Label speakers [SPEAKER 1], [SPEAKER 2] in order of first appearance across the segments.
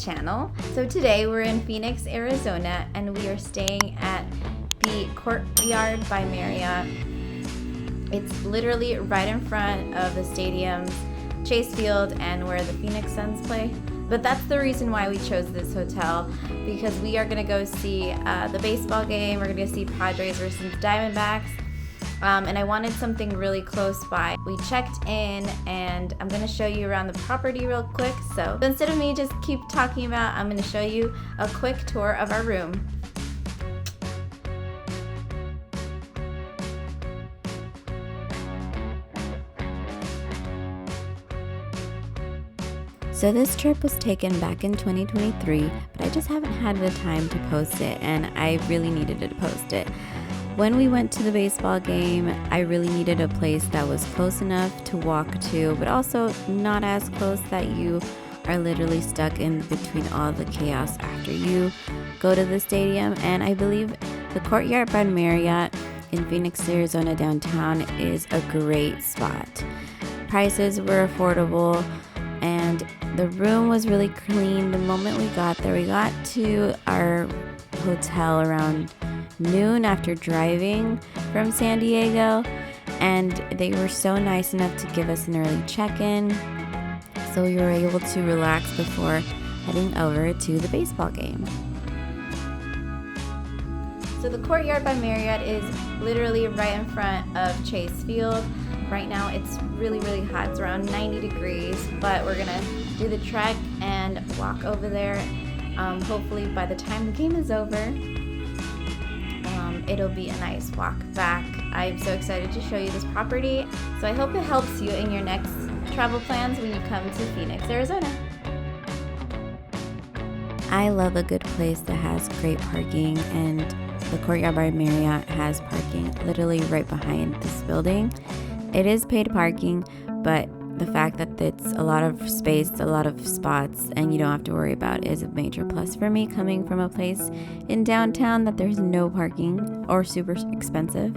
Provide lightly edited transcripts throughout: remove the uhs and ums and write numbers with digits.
[SPEAKER 1] channel. So today we're in Phoenix, Arizona, and we are staying at the Courtyard by Marriott. It's literally right in front of the stadiums, Chase Field, and where the Phoenix Suns play. But that's the reason why we chose this hotel, because we are gonna go see the baseball game. We're gonna go see Padres versus Diamondbacks. And I wanted something really close by. We checked in, and I'm gonna show you around the property real quick. So instead of me just keep talking about, I'm gonna show you a quick tour of our room. So this trip was taken back in 2023, but I just haven't had the time to post it, and I really needed to post it. When we went to the baseball game, I really needed a place that was close enough to walk to, but also not as close that you are literally stuck in between all the chaos after you go to the stadium. And I believe the Courtyard by Marriott in Phoenix, Arizona downtown is a great spot. Prices were affordable, and the room was really clean. The moment we got there, we got to our hotel around noon after driving from San Diego, and they were so nice enough to give us an early check-in, so we were able to relax before heading over to the baseball game. So the Courtyard by Marriott is literally right in front of Chase Field. Right now it's really hot. It's around 90 degrees, but we're gonna do the trek and walk over there. Hopefully by the time the game is over, it'll be a nice walk back. I'm so excited to show you this property. So I hope it helps you in your next travel plans when you come to Phoenix, Arizona. I love a good place that has great parking, and the Courtyard by Marriott has parking literally right behind this building. It is paid parking, but the fact that it's a lot of space, a lot of spots, and you don't have to worry about it is a major plus for me, coming from a place in downtown that there's no parking or super expensive.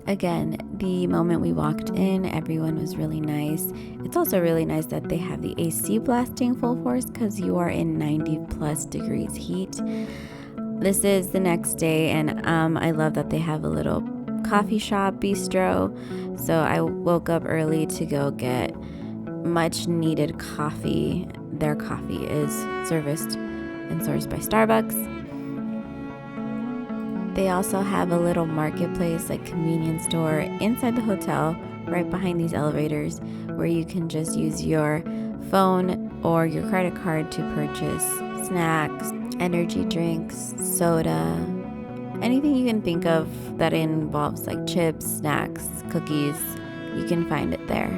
[SPEAKER 1] Again, the moment we walked in, everyone was really nice. It's also really nice that they have the AC blasting full force because you are in 90 plus degrees heat. This is the next day, and I love that they have a little coffee shop bistro. So I woke up early to go get much needed coffee. Their coffee is serviced and sourced by Starbucks. They also have a little marketplace, like convenience store, inside the hotel, right behind these elevators, where you can just use your phone or your credit card to purchase snacks, energy drinks, soda, anything you can think of that involves like chips, snacks, cookies, you can find it there.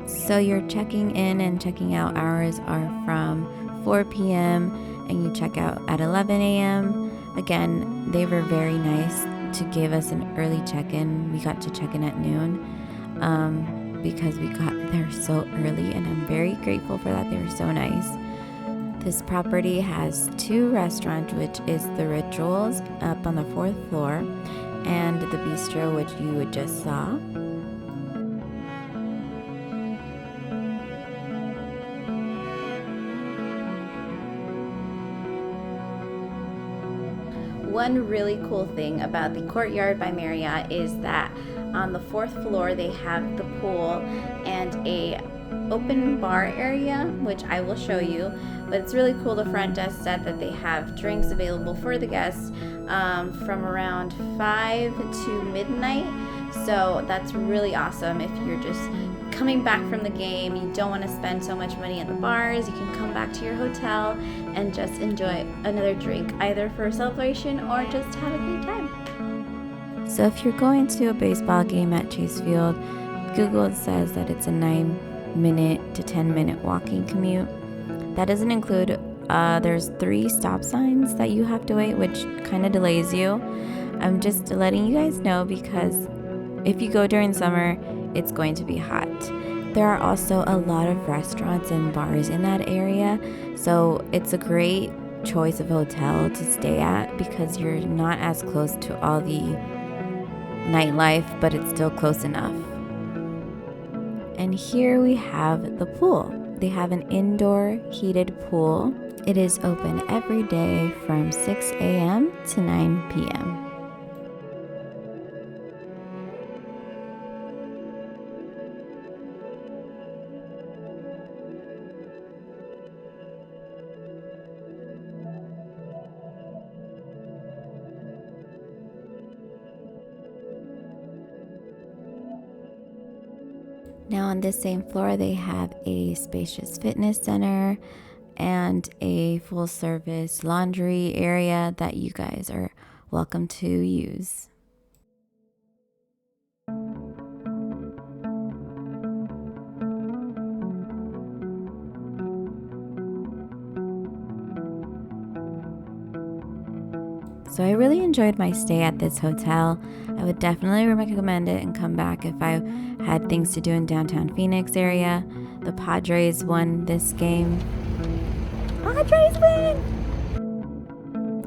[SPEAKER 1] So your checking in and checking out hours are from 4 p.m. and you check out at 11 a.m. Again, they were very nice to give us an early check-in. We got to check in at noon. Because we got there so early, and I'm very grateful for that. They were so nice. This property has 2 restaurants, which is the Rituals up on the 4th floor, and the bistro, which you just saw. One really cool thing about the Courtyard by Marriott is that on the 4th floor they have the pool and a open bar area, which I will show you. But it's really cool. The front desk said that they have drinks available for the guests from around 5 to midnight. So that's really awesome if you're just coming back from the game, you don't want to spend so much money at the bars, you can come back to your hotel and just enjoy another drink, either for a celebration or just have a great time. So if you're going to a baseball game at Chase Field, Google says that it's a 9-minute to 10-minute walking commute. That doesn't include, there's 3 stop signs that you have to wait, which kind of delays you. I'm just letting you guys know because if you go during summer, it's going to be hot. There are also a lot of restaurants and bars in that area, so it's a great choice of hotel to stay at because you're not as close to all the nightlife, but it's still close enough. And here we have the pool. They have an indoor heated pool. It is open every day from 6 a.m. to 9 p.m. Now on this same floor, they have a spacious fitness center and a full service laundry area that you guys are welcome to use. So I really enjoyed my stay at this hotel. I would definitely recommend it and come back if I had things to do in downtown Phoenix area. The Padres won this game. Padres win!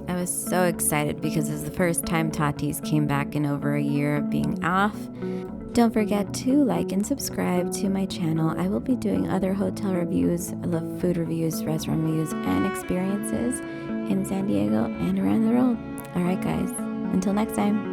[SPEAKER 1] I was so excited because it was the first time Tatis came back in over a year of being off. Don't forget to like and subscribe to my channel. I will be doing other hotel reviews. I love food reviews, restaurant reviews, and experiences in San Diego and around the world. All right, guys. Until next time.